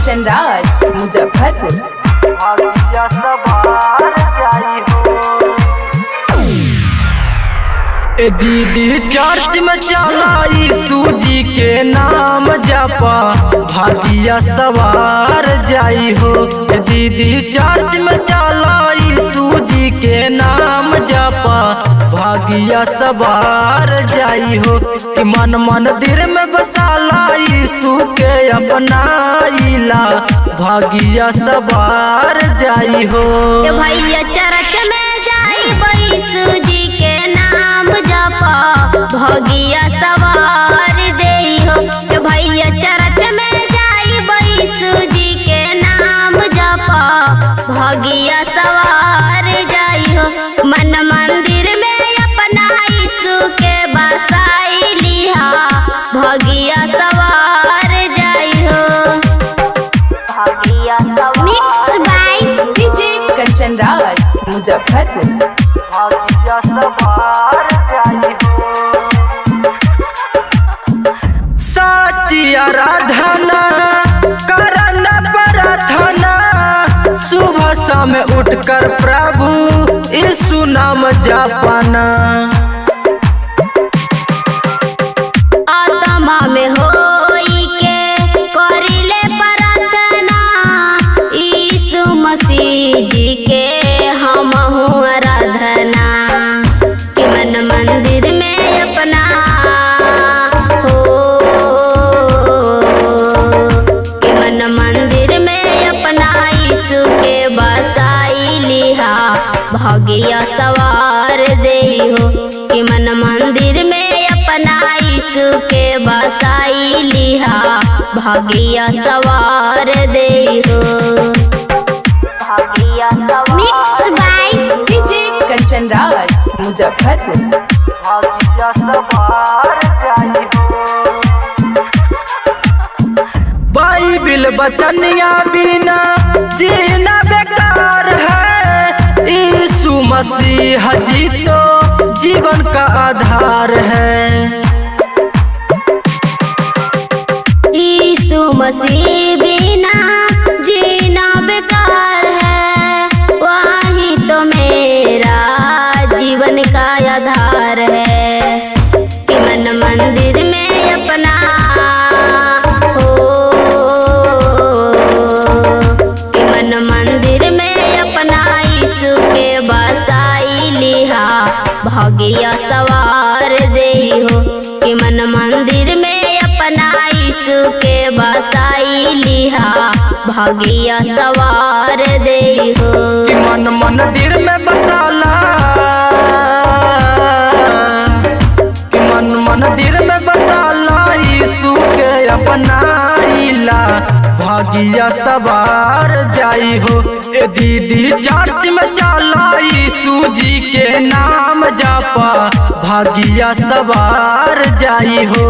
कंचन राज मुजफ्फरपुर। भागिया सवार जाई हो। ए दीदी चर्च में चला यीशु जी के नाम जपा भागिया सवार जाई हो। ए दीदी चर्च में चला यीशु जी के नाम जपा भागिया सवार जाई हो। कि मन मंदिर में बसाला यीशु के अपनाइला भागिया सवार जाई हो। भैया चर्च में जाई यीशु जी के नाम जपा भागिया सवार देई हो। भैया चर्च में जाई यीशु जी के नाम जपा भागिया सवार जाई हो। मन मंदिर में अपना यीशु के बसाई लिहा भागिया सवार जाई हो। भागिया mix by DJ Kanchan Raj Muzaffarpur. भागिया सवार जाई हो। सच्ची आराधना करना प्रार्थना सुबह शाम उठकर प्रभु यीशु नाम जपना। आत्मा में होई के करिले प्रार्थना यीशु मसीह जी के हमहु आराधना। कि मन मंदिर में अपना हो कि मन मंदिर में अपना यीशु के बसाई लिहा भागिया सवार देई हो। कि मन मंदिर में अपना यीशु के बसाई लिहा भागिया सवार देई हो। भागिया mix by DJ Kanchan Raj Muzaffarpur. भागिया सवार जाई हो। बाइबिल बचनिया बिना जीना बेकार है। यीशु मसीह जी तो जीवन का आधार है। यीशु मसीह बिना जीना बेकार है। वही तो मेरा जीवन का आधार है। कि मन मंदिर में अपना हो कि मन मंदिर में अपना यीशु के बसाई लिहा भागिया सवार देई हो। कि मन मंदिर में अपना यीशु के बसाई लिहा भागिया सवार देई हो। कि मन मंदिर में बसाला कि मन मंदिर में बसाला यीशु के अपनाइला भागिया सवार जाई हो। ए दीदी चर्च में चला यीशु जी के नाम जपा भागिया सवार जाई हो।